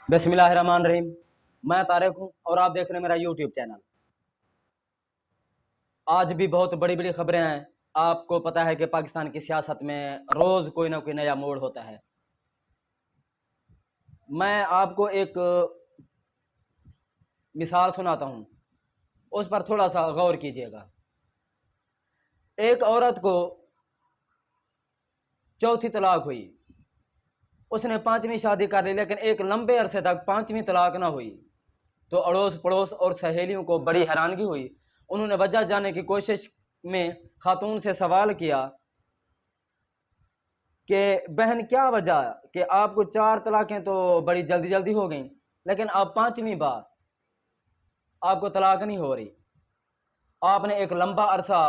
बिस्मिल्लाहिर्रहमानिर्रहीम। मैं तारिक हूँ और आप देख रहे हैं मेरा यूट्यूब चैनल। आज भी बहुत बड़ी बड़ी खबरें हैं। आपको पता है कि पाकिस्तान की सियासत में रोज़ कोई ना कोई नया मोड़ होता है। मैं आपको एक मिसाल सुनाता हूँ, उस पर थोड़ा सा गौर कीजिएगा। एक औरत को चौथी तलाक हुई, उसने पांचवी शादी कर ली, लेकिन एक लंबे अरसे तक पांचवी तलाक ना हुई। तो अड़ोस पड़ोस और सहेलियों को बड़ी हैरानगी हुई। उन्होंने वजह जानने की कोशिश में खातून से सवाल किया कि बहन क्या वजह कि आपको 4 तलाकें तो बड़ी जल्दी जल्दी हो गई, लेकिन अब पांचवी बार आपको तलाक नहीं हो रही। आपने एक लंबा अरसा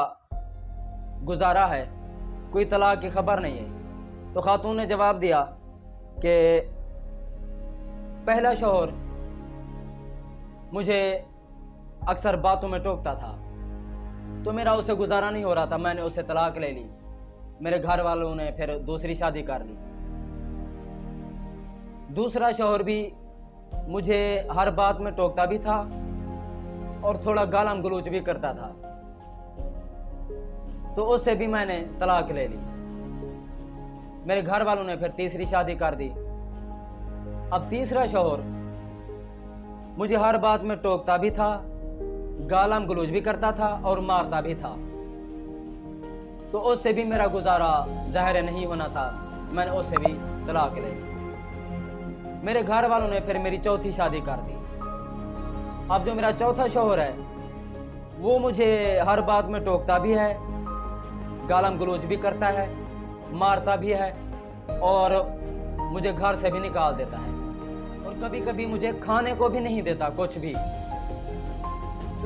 गुजारा है, कोई तलाक की खबर नहीं है। तो खातून ने जवाब दिया कि पहला शौहर मुझे अक्सर बातों में टोकता था, तो मेरा उससे गुजारा नहीं हो रहा था, मैंने उससे तलाक ले ली। मेरे घर वालों ने फिर दूसरी शादी कर ली। दूसरा शौहर भी मुझे हर बात में टोकता भी था और थोड़ा गालम गलूच भी करता था, तो उससे भी मैंने तलाक ले ली। मेरे घर वालों ने फिर तीसरी शादी कर दी। अब तीसरा शौहर मुझे हर बात में टोकता भी था, गालम गलूच भी करता था और मारता भी था, तो उससे भी मेरा गुजारा ज़ाहिर नहीं होना था, मैंने उससे भी तलाक ले ली। मेरे घर वालों ने फिर मेरी चौथी शादी कर दी। अब जो मेरा चौथा शौहर है वो मुझे हर बात में टोकता भी है, गालम गलूच भी करता है, मारता भी है और मुझे घर से भी निकाल देता है, और कभी कभी मुझे खाने को भी नहीं देता कुछ भी।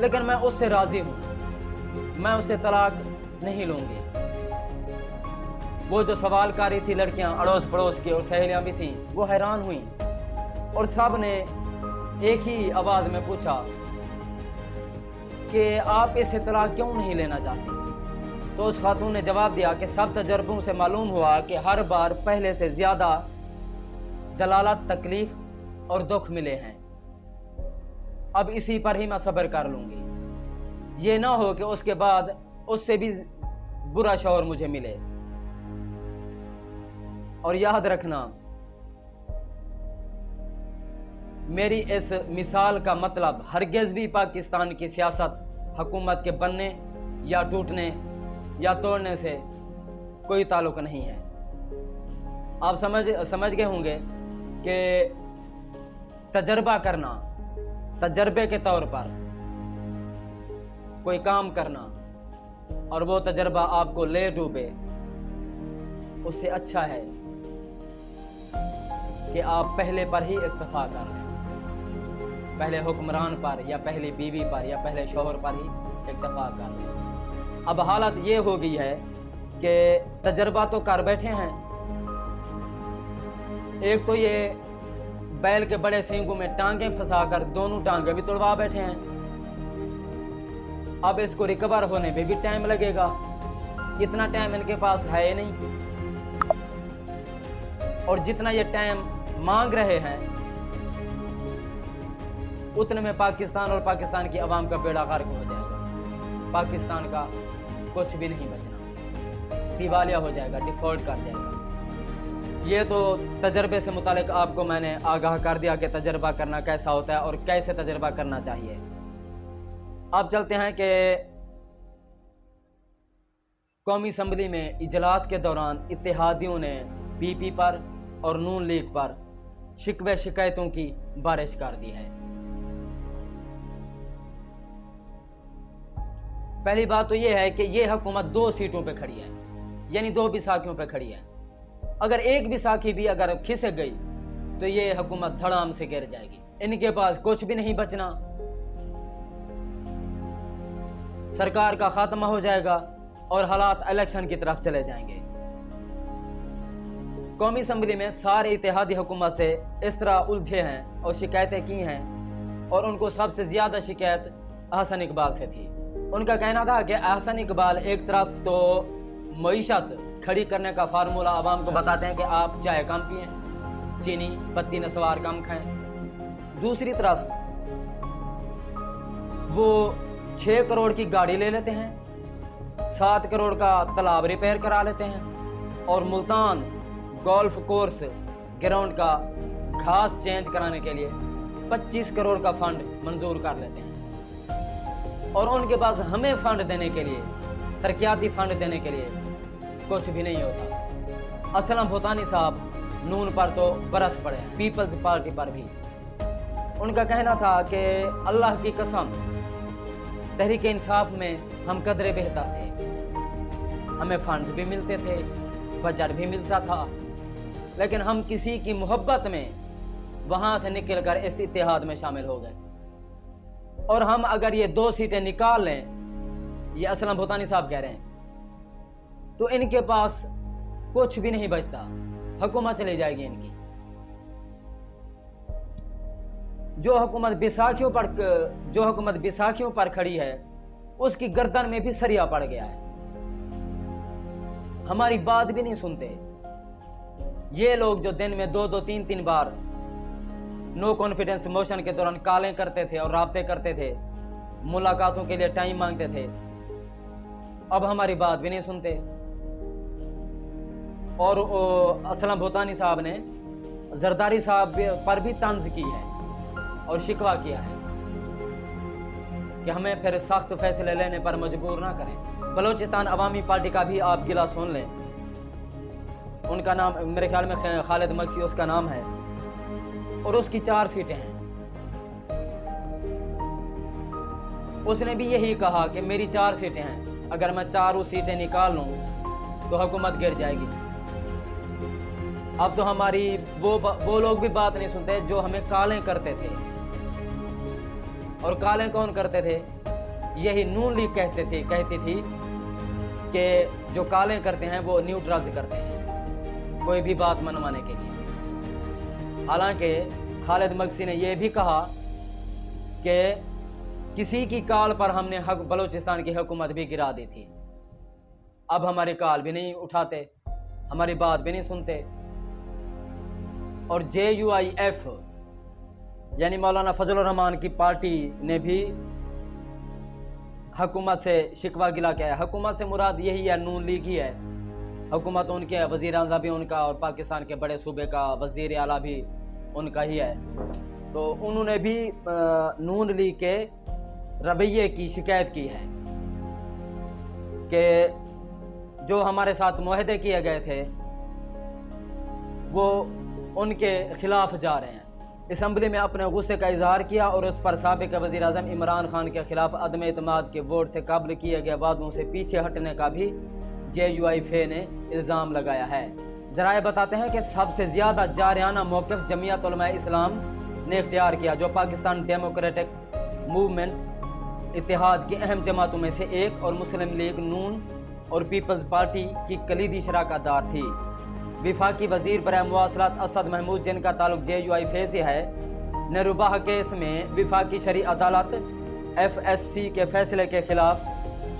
लेकिन मैं उससे राजी हूँ, मैं उससे तलाक नहीं लूंगी। वो जो सवाल कर रही थी लड़कियां अड़ोस पड़ोस की और सहेलियां भी थीं, वो हैरान हुई और सब ने एक ही आवाज में पूछा कि आप इससे तलाक क्यों नहीं लेना चाहती। तो उस खातून ने जवाब दिया कि सब तजर्बों से मालूम हुआ कि हर बार पहले से ज्यादा जलालत, तकलीफ और दुख मिले हैं। अब इसी पर ही मैं सब्र कर लूंगी, ये ना हो कि उसके बाद उससे भी बुरा शौहर मुझे मिले। और याद रखना, मेरी इस मिसाल का मतलब हरगिज भी पाकिस्तान की सियासत, हुकूमत के बनने या टूटने या तोड़ने से कोई ताल्लुक नहीं है। आप समझ गए होंगे कि तजर्बा करना, तजर्बे के तौर पर कोई काम करना और वो तजर्बा आपको ले डूबे, उससे अच्छा है कि आप पहले पर ही इत्तेफाक कर लें, पहले हुक्मरान पर या पहली बीवी पर या पहले शौहर पर ही इत्तेफाक कर लें। अब हालत ये हो गई है कि तजर्बा तो कर बैठे हैं, एक तो ये बैल के बड़े सींगों में टांगे फंसाकर दोनों टांगे भी तोड़वा बैठे हैं। अब इसको रिकवर होने में भी टाइम लगेगा, इतना टाइम इनके पास है ही नहीं, और जितना ये टाइम मांग रहे हैं उतने में पाकिस्तान और पाकिस्तान की आवाम का बेड़ा गर्क हो जाएगा। पाकिस्तान का कुछ भी नहीं बचना, दिवालिया हो जाएगा, डिफॉल्ट कर जाएगा। ये तो तजर्बे से मुतालिक आपको मैंने आगाह कर दिया कि तजर्बा करना कैसा होता है और कैसे तजर्बा करना चाहिए। अब चलते हैं कि कौमी असम्बली में इजलास के दौरान इत्तेहादियों ने पीपी पर और नून लीग पर शिकवे शिकायतों की बारिश कर दी है। पहली बात तो यह है कि यह हुकूमत 2 सीटों पे खड़ी है, यानी 2 बैसाखियों पे खड़ी है। अगर एक बैसाखी भी अगर खिसक गई तो ये हुकूमत धड़ाम से गिर जाएगी, इनके पास कुछ भी नहीं बचना, सरकार का खात्मा हो जाएगा और हालात इलेक्शन की तरफ चले जाएंगे। कौमी असम्बली में सारे इत्तेहादी हुकूमत से इस तरह उलझे हैं और शिकायतें की हैं, और उनको सबसे ज्यादा शिकायत अहसन इकबाल से थी। उनका कहना था कि अहसन इकबाल एक तरफ तो मईशत खड़ी करने का फार्मूला आवाम को बताते हैं कि आप चाय कम पिएं, चीनी पत्ती नस्वार कम खाएं, दूसरी तरफ वो 6 करोड़ की गाड़ी ले लेते हैं, 7 करोड़ का तालाब रिपेयर करा लेते हैं और मुल्तान गोल्फ कोर्स ग्राउंड का घास चेंज कराने के लिए 25 करोड़ का फंड मंजूर कर लेते हैं। और उनके पास हमें फंड देने के लिए, तरक्याती फंड देने के लिए कुछ भी नहीं होता। असलम भूतानी साहब नून पर तो बरस पड़े हैं, पीपल्स पार्टी पर भी। उनका कहना था कि अल्लाह की कसम तहरीक इंसाफ में हम कदरे बेहतर थे, हमें फंड्स भी मिलते थे, बजट भी मिलता था, लेकिन हम किसी की मोहब्बत में वहां से निकलकर इस इत्तेहाद में शामिल हो गए। और हम अगर ये 2 सीटें निकाल लें, ये असलम भूतानी साहब कह रहे हैं, तो इनके पास कुछ भी नहीं बचता, हुकूमत चली जाएगी इनकी। जो हुकूमत बैसाखियों पर खड़ी है, उसकी गर्दन में भी सरिया पड़ गया है। हमारी बात भी नहीं सुनते ये लोग, जो दिन में 2-2, 3-3 बार नो कॉन्फिडेंस मोशन के दौरान कॉलें करते थे और राब्ते करते थे, मुलाकातों के लिए टाइम मांगते थे, अब हमारी बात भी नहीं सुनते। और असलम भूतानी साहब ने जरदारी साहब पर भी तंज की है और शिकवा किया है कि हमें फिर सख्त फैसले लेने पर मजबूर ना करें। बलोचिस्तान अवामी पार्टी का भी आप गिला सुन लें, उनका नाम मेरे ख्याल में खालिद मक्सी उसका नाम है, और उसकी 4 सीटें हैं। उसने भी यही कहा कि मेरी 4 सीटें हैं, अगर मैं 4 सीटें निकाल लूं तो हुकूमत गिर जाएगी। अब तो हमारी वो लोग भी बात नहीं सुनते जो हमें कालें करते थे। और कालें कौन करते थे? यही नून लीग कहती थी कि जो कालें करते हैं वो न्यूट्रल्स करते हैं, कोई भी बात मनवाने के लिए। हालांकि खालिद मक्सी ने यह भी कहा कि किसी की काल पर हमने बलोचिस्तान की हुकूमत भी गिरा दी थी, अब हमारी काल भी नहीं उठाते, हमारी बात भी नहीं सुनते। और JUIF यानी मौलाना फजल रहमान की पार्टी ने भी हुकूमत से शिकवा गिला किया है। हुकूमत से मुराद यही है, नून लीग ही है। हुकूमत उनके है, वज़ीर आज़म भी उनका, और पाकिस्तान के बड़े सूबे का वज़ीर आला भी उनका ही है। तो उन्होंने भी नून लीग के रवैये की शिकायत की है कि जो हमारे साथ मुआहदे किए गए थे वो उनके खिलाफ जा रहे हैं। असम्बली में अपने गुस्से का इजहार किया और उस पर साबिक़ वज़ीर आज़म इमरान खान के खिलाफ अदम एतमाद के वोट से कबल किए गए वादों से पीछे हटने का भी JUIF ने इल्ज़ाम लगाया है। ज़राए बताते हैं कि सबसे ज़्यादा जारियाना मौक़िफ़ जमीयत उलमा इस्लाम ने इख्तियार किया, जो पाकिस्तान डेमोक्रेटिक मूवमेंट इत्तेहाद की अहम जमातों में से एक और मुस्लिम लीग नून और पीपल्स पार्टी की कलीदी शराकतदार थी। वफाकी वज़ीर बराए मुवासलात असद महमूद, जिनका ताल्लुक JUIF से है, ने रुबाह केस में वफाकी शरई अदालत FSC के फैसले के खिलाफ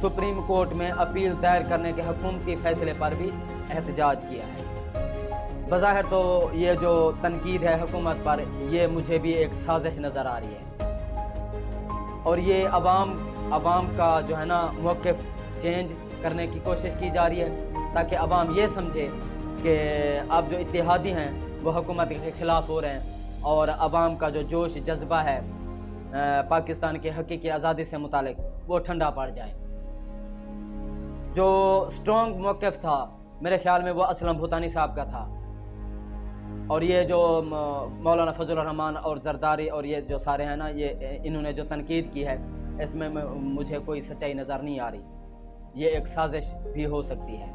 सुप्रीम कोर्ट में अपील दायर करने के हुकूमती फैसले पर भी एहतजाज किया है। बज़ाहिर तो ये जो तनकीद है हुकूमत पर, ये मुझे भी एक साजिश नज़र आ रही है और ये अवाम का जो है ना मौक़िफ़ चेंज करने की कोशिश की जा रही है, ताकि अवाम ये समझे कि अब जो इत्तेहादी हैं वो हुकूमत के ख़िलाफ़ हो रहे हैं और अवाम का जो जोश जज्बा है पाकिस्तान के हकीकी आज़ादी से मुतालिक वो ठंडा पड़ जाए। जो स्ट्रॉन्ग मौक़िफ़ था मेरे ख्याल में वो असलम भूतानी साहब का था, और ये जो मौलाना फजल रहमान और जरदारी और ये जो सारे हैं ना, ये इन्होंने जो तनकीद की है इसमें मुझे कोई सच्चाई नज़र नहीं आ रही। ये एक साजिश भी हो सकती है।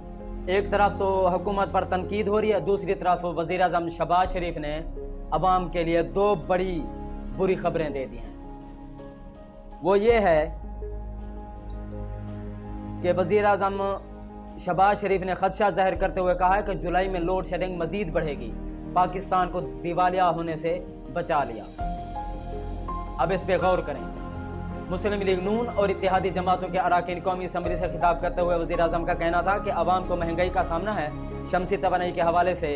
एक तरफ तो हुकूमत पर तनकीद हो रही है, दूसरी तरफ वज़ीर आज़म शहबाज शरीफ ने अवाम के लिए 2 बड़ी बुरी खबरें दे दी हैं। वो ये है कि वज़ीर आज़म शहबाज शरीफ ने खदशा ज़ाहिर करते हुए कहा है कि जुलाई में लोड शेडिंग मज़ीद बढ़ेगी, पाकिस्तान को दिवालिया होने से बचा लिया। अब इस पे गौर करें। मुस्लिम लीग नून और इत्तेहादी जमातों के अरकान कौमी असम्बली से खिताब करते हुए वज़ीर आज़म का कहना था कि अवाम को महंगाई का सामना है, शमसी तवानाई के हवाले से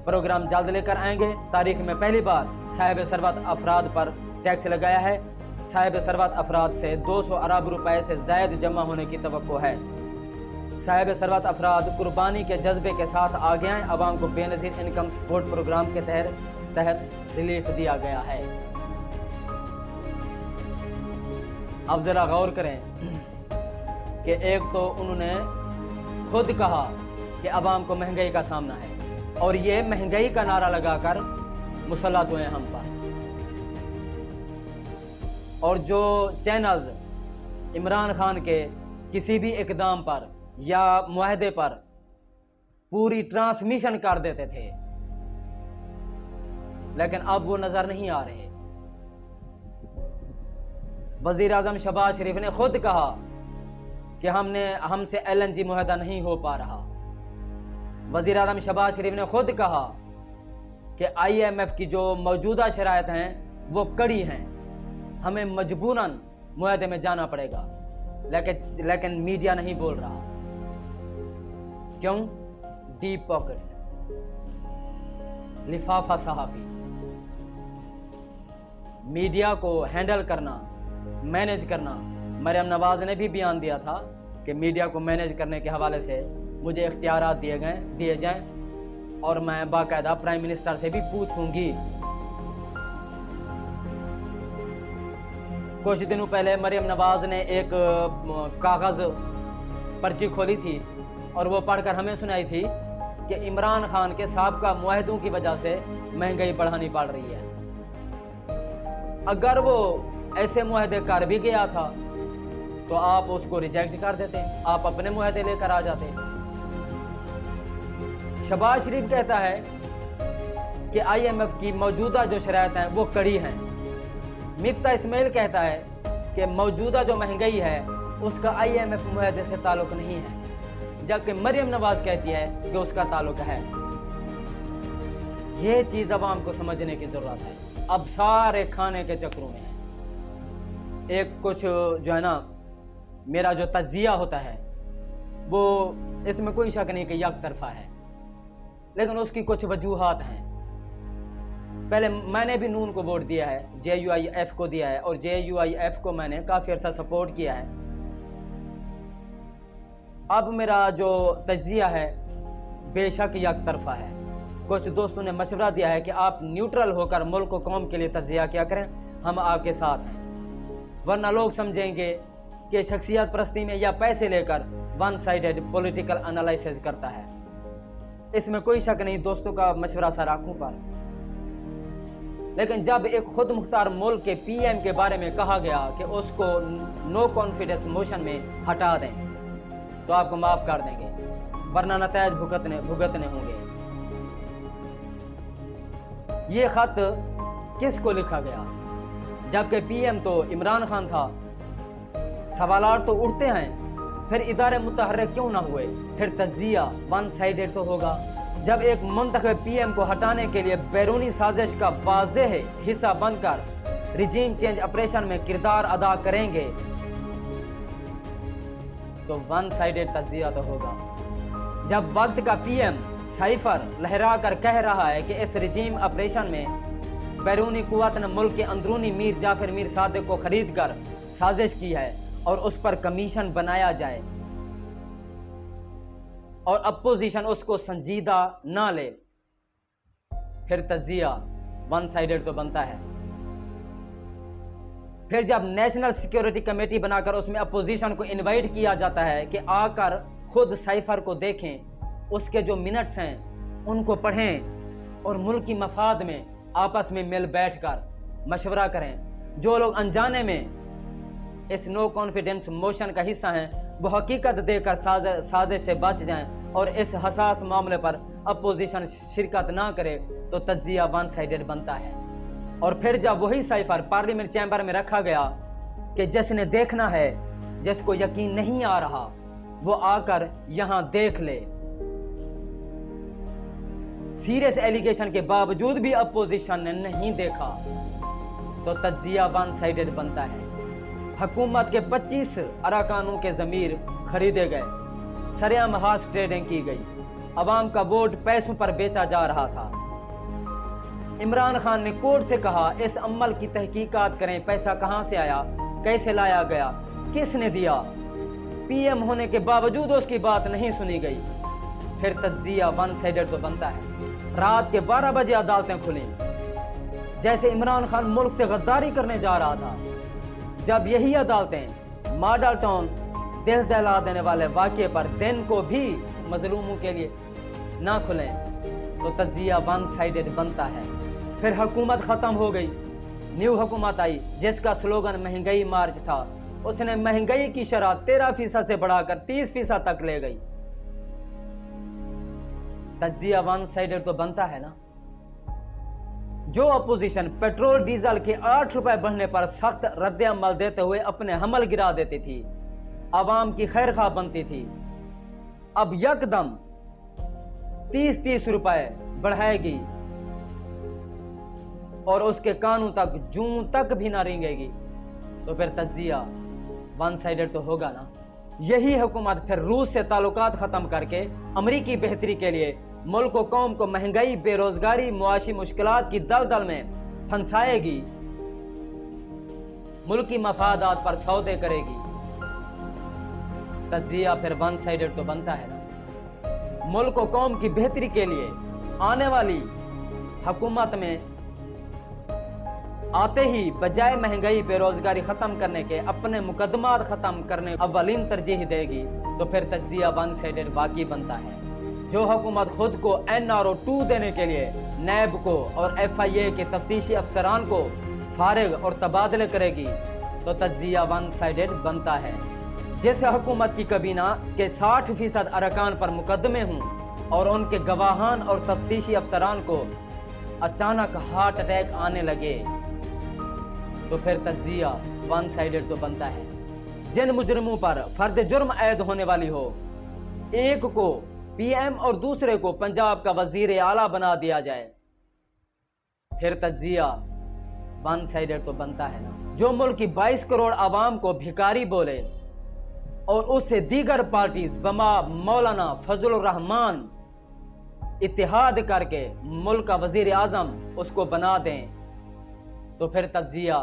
प्रोग्राम जल्द लेकर आएंगे। तारीख में पहली बार साहिब सरवत अफराद पर टैक्स लगाया है। साहिब सरवत अफराद से 200 अरब रुपए से ज़ायद जमा होने की तवक्को है। साहिब सरवत अफराद कुर्बानी के जज्बे के साथ आगे आएँ। अवाम को बेनज़ीर इनकम सपोर्ट प्रोग्राम के तहत रिलीफ दिया गया है। अब ज़रा गौर करें कि एक तो उन्होंने खुद कहा कि अवाम को महंगाई का सामना है, और ये महंगाई का नारा लगाकर मुसल्लत हुए हम पर। और जो चैनल्स इमरान खान के किसी भी इकदाम पर या मुआहदे पर पूरी ट्रांसमिशन कर देते थे, लेकिन अब वो नजर नहीं आ रहे। वजीर आजम शहबाज शरीफ ने खुद कहा कि हमसे LNG मुआहदा नहीं हो पा रहा। वजीर आजम शहबाज शरीफ ने खुद कहा कि IMF की जो मौजूदा शराइत हैं वो कड़ी हैं, हमें मजबूरन मुआहदे में जाना पड़ेगा। लेकिन मीडिया नहीं बोल रहा। क्यों? डीप पॉकेट्स, लिफाफा सहाफी। मीडिया को हैंडल करना, मैनेज करना, मरियम नवाज ने भी बयान दिया था कि मीडिया को मैनेज करने के हवाले से मुझे इख्तियारात दिए जाएं, और मैं बाकायदा प्राइम मिनिस्टर से भी पूछूंगी। कुछ दिनों पहले मरियम नवाज ने एक कागज़ पर्ची खोली थी और वो पढ़कर हमें सुनाई थी कि इमरान खान के साबका मुआहदों की वजह से महंगाई बढ़ानी पड़ रही है। अगर वो ऐसे मुआहदे कर भी गया था तो आप उसको रिजेक्ट कर देते, आप अपने मुआहदे लेकर आ जाते। शहबाज शरीफ कहता है कि IMF की मौजूदा जो शराइत हैं वो कड़ी हैं। मिफ्ता इस्माइल कहता है कि मौजूदा जो महंगाई है उसका IMF मुआहदे से ताल्लुक नहीं है, जबकि मरियम नवाज कहती है कि उसका ताल्लुक है। ये चीज़ अवाम को समझने की ज़रूरत है। अब सारे खाने के चक्रों में है। एक कुछ जो है ना, मेरा जो तज्जिया होता है वो इसमें कोई शक नहीं कि एक तरफा है, लेकिन उसकी कुछ वजूहात हैं। पहले मैंने भी नून को वोट दिया है, JUIF को दिया है, और JUIF को मैंने काफ़ी अर्सा सपोर्ट किया है। अब मेरा जो तज्जिया है बेशक एक तरफा है। कुछ दोस्तों ने मशवरा दिया है कि आप न्यूट्रल होकर मुल्क को कौम के लिए तज्जिया किया करें, हम आपके साथ हैं। वरना लोग समझेंगे कि शख्सियत परस्ती में या पैसे लेकर वन साइडेड पॉलिटिकल एनालिसिस करता है। इसमें कोई शक नहीं, दोस्तों का मशवरा सर आंखों पर। लेकिन जब एक खुद मुख्तार मुल्क के PM के बारे में कहा गया कि उसको नो कॉन्फिडेंस मोशन में हटा दें तो आपको माफ कर देंगे, वरना नतायज भुगतने होंगे। ये खत किसको लिखा गया? जबकि PM तो इमरान खान था। सवालात तो उठते हैं, फिर इदारे मुतहर्रिक क्यों ना हुए? फिर तज्जिया वन साइडेड तो होगा। जब एक मुंतखब PM को हटाने के लिए बैरूनी साजिश का वाज़ेह हिस्सा बनकर रिजीम चेंज ऑपरेशन में किरदार अदा करेंगे तो वन साइडेड तज्जिया तो होगा। जब वक्त का PM साइफर लहरा कर कह रहा है कि इस रिजीम ऑपरेशन में बैरूनी कुव्वत ने मुल्क के अंदरूनी मीर जाफर मीर सादिक को खरीद कर साजिश की है और उस पर कमीशन बनाया जाए और अपोजिशन उसको संजीदा ना ले, फिर तज्जिया वन साइडेड तो बनता है। फिर जब नेशनल सिक्योरिटी कमेटी बनाकर उसमें अपोजिशन को इनवाइट किया जाता है कि आकर खुद साइफर को देखें, उसके जो मिनट्स हैं उनको पढ़ें और मुल्क की मफाद में आपस में मिल बैठकर मशवरा करें। जो लोग अनजाने में इस नो कॉन्फिडेंस मोशन का हिस्सा हैं वो हकीकत देकर साजिश से बच जाएं और इस हसास मामले पर अपोजिशन शिरकत ना करे तो तज्जिया वन साइडेड बनता है। और फिर जब वही साइफर पार्लियामेंट चैम्बर में रखा गया कि जिसने देखना है, जिसको यकीन नहीं आ रहा, वो आकर यहां देख ले। सीरियस एलिगेशन के बावजूद भी अपोजिशन ने नहीं देखा तो तज्जिया वन साइडेड बनता है। हुकूमत के 25 अरकानों के ज़मीर खरीदे गए, सरेआम हास ट्रेडिंग की गई। عوام کا ووٹ پیسوں پر بیچا جا رہا تھا۔ عمران خان نے کورٹ سے کہا اس عمل کی تحقیقات کریں، پیسہ کہاں سے آیا، کیسے لایا گیا، کس نے دیا۔ پی ایم ہونے کے باوجود اس کی بات نہیں سنی گئی۔ پھر تجزیہ ون سائیڈڈ تو بنتا ہے۔ رات کے 12 بجے عدالتیں کھلیں، جیسے عمران خان ملک سے غداری کرنے جا رہا تھا۔ جب یہی عدالتیں ماڈل ٹاؤن دل دہلا دینے والے واقعے پر دن کو بھی مظلوموں کے لیے نہ کھلیں تو تجزیہ ون سائیڈڈ بنتا ہے۔ پھر حکومت ختم ہو گئی، نیو حکومت آئی جس کا سلوگن مہنگائی مارچ تھا۔ اس نے مہنگائی کی شرح 13% سے بڑھا کر 30% تک لے گئی۔ تجزیہ ون سائیڈڈ تو بنتا ہے نا۔ جو اپوزیشن پیٹرول ڈیزل کے 8 روپے بڑھنے پر سخت رد عمل دیتے ہوئے اپنے حمل گرا دیتی تھی، عوام کی خیر خواہ بنتی تھی، اب یکدم 30 روپے بڑھائے گی اور اس کے کانوں تک جون تک بھی نہ رینگے گی، تو پھر تجزیہ ون سائیڈڈ تو ہوگا نا۔ یہی حکومت پھر روس سے تعلقات ختم کر کے امریکی بہتری کے لیے ملک و قوم کو مہنگائی، بے روزگاری، معاشی مشکلات کی دلدل میں پھنسائے گی، ملکی مفادات پر سودے کرے گی۔ تجزیہ پھر ون سائیڈڈ تو بنتا ہے نا۔ ملک و قوم کی بہتری کے لیے آنے والی حکومت میں آتے ہی بجائے مہنگائی، بے روزگاری ختم کرنے کے اپنے مقدمات ختم کرنے اولین ترجیح دے گی، تو پھر تجزیہ ون سائیڈڈ واقعی بنتا ہے۔ جو حکومت خود کو NRO 2 دینے کے لیے نیب کو اور FIA کے تفتیشی افسران کو فارغ اور تبادلے کرے گی، تو تجزیہ ون سائیڈڈ بنتا ہے۔ جس حکومت کی کابینہ کے 60% ارکان پر مقدمے ہوں اور ان کے گواہان اور تفتیشی افسران کو اچانک ہارٹ اٹیک آنے لگے، تو پھر تجزیہ ون سائیڈڈ تو بنتا ہے۔ جن مجرموں پر فرد جرم عائد ہونے والی ہو، ایک کو PM اور دوسرے کو پنجاب کا وزیر اعلیٰ بنا دیا جائے، پھر تجزیہ ون سائیڈڈ تو بنتا ہے نا۔ جو ملک کی 22 کروڑ عوام کو بھکاری بولے اور اس سے دیگر پارٹیز بما مولانا فضل الرحمان اتحاد کر کے ملک کا وزیر اعظم اس کو بنا دیں، تو پھر تجزیہ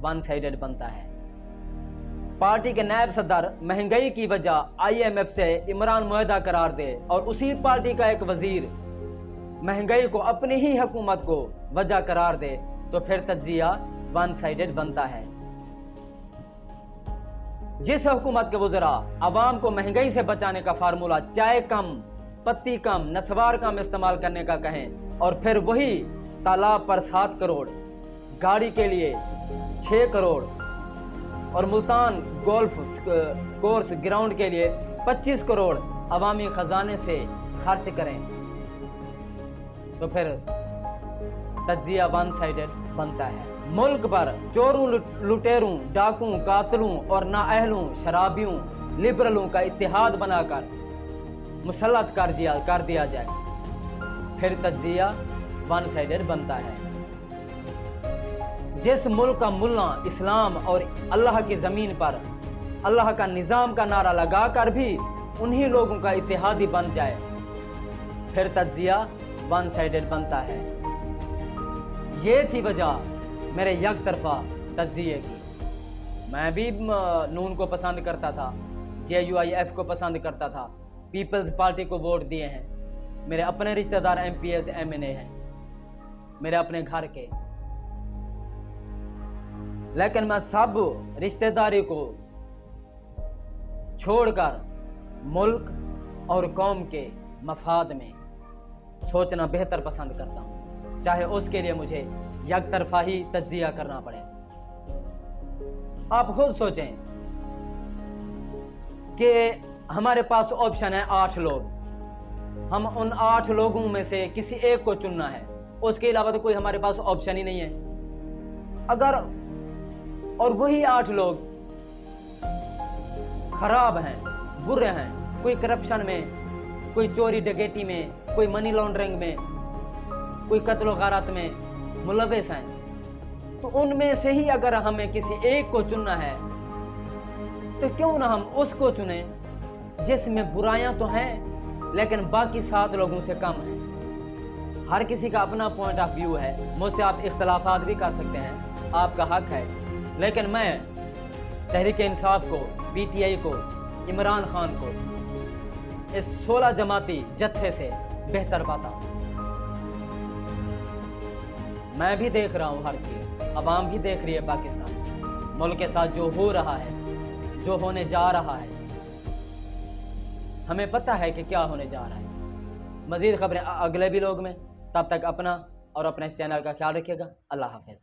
ون سائیڈڈ بنتا ہے۔ پارٹی کے نائب صدر مہنگائی کی وجہ IMF سے عمران معاہدہ قرار دے اور اسی پارٹی کا ایک وزیر مہنگائی کو اپنی ہی حکومت کو وجہ قرار دے، تو پھر تجزیہ ون سائیڈڈ بنتا ہے۔ جس حکومت کے وزراء عوام کو مہنگائی سے بچانے کا فارمولہ چائے کم، پتی کم، نسوار کم استعمال کرنے کا کہیں، اور پھر وہی تالاب پر 7 کروڑ، گاڑی کے لیے 6 کروڑ اور ملتان گولف کورس گراؤنڈ کے لیے 25 کروڑ عوامی خزانے سے خرچ کریں، تو پھر تجزیہ ون سائیڈڈ بنتا ہے۔ ملک پر چوروں، لٹیروں، ڈاکوں، قاتلوں اور نااہلوں، شرابیوں، لبرلوں کا اتحاد بنا کر مسلط کر دیا جائے، پھر تجزیہ ون سائیڈڈ بنتا ہے۔ جس ملک کا ملا اسلام اور اللہ کی زمین پر اللہ کا نظام کا نعرہ لگا کر بھی انہی لوگوں کا اتحادی بن جائے، پھر تجزیہ ون سائیڈڈ بنتا ہے۔ یہ تھی وجہ میرے یک طرفہ تجزیے کی۔ میں بھی نون کو پسند کرتا تھا، JUIF کو پسند کرتا تھا، پیپلز پارٹی کو ووٹ دیے ہیں، میرے اپنے رشتہ دار MPs MNA ہیں میرے اپنے گھر کے، لیکن میں سب رشتہ داری کو چھوڑ کر ملک اور قوم کے مفاد میں سوچنا بہتر پسند کرتا ہوں، چاہے اس کے لیے مجھے یک طرفہ ہی تجزیہ کرنا پڑے۔ آپ خود سوچیں کہ ہمارے پاس آپشن ہے 8 لوگ، ہم ان 8 لوگوں میں سے کسی ایک کو چننا ہے، اس کے علاوہ تو کوئی ہمارے پاس آپشن ہی نہیں ہے۔ اگر اور وہی 8 لوگ خراب ہیں، برے ہیں، کوئی کرپشن میں، کوئی چوری ڈکیٹی میں، کوئی منی لانڈرنگ میں، کوئی قتل و غارت میں ملوث ہیں، تو ان میں سے ہی اگر ہمیں کسی ایک کو چننا ہے تو کیوں نہ ہم اس کو چنیں جس میں برائیاں تو ہیں لیکن باقی 7 لوگوں سے کم ہے۔ ہر کسی کا اپنا پوائنٹ آف ویو ہے، مجھ سے آپ اختلافات بھی کر سکتے ہیں، آپ کا حق ہے، لیکن میں تحریک انصاف کو، پی ٹی آئی کو، عمران خان کو اس 16 جماعتی جتھے سے بہتر پاتا ہوں۔ میں بھی دیکھ رہا ہوں ہر چیز، عوام بھی دیکھ رہی ہے پاکستان، ملک کے ساتھ جو ہو رہا ہے، جو ہونے جا رہا ہے، ہمیں پتہ ہے کہ کیا ہونے جا رہا ہے۔ مزید خبریں اگلے بھی لوگ میں، تب تک اپنا اور اپنے اس چینل کا خیال رکھیے گا۔ اللہ حافظ۔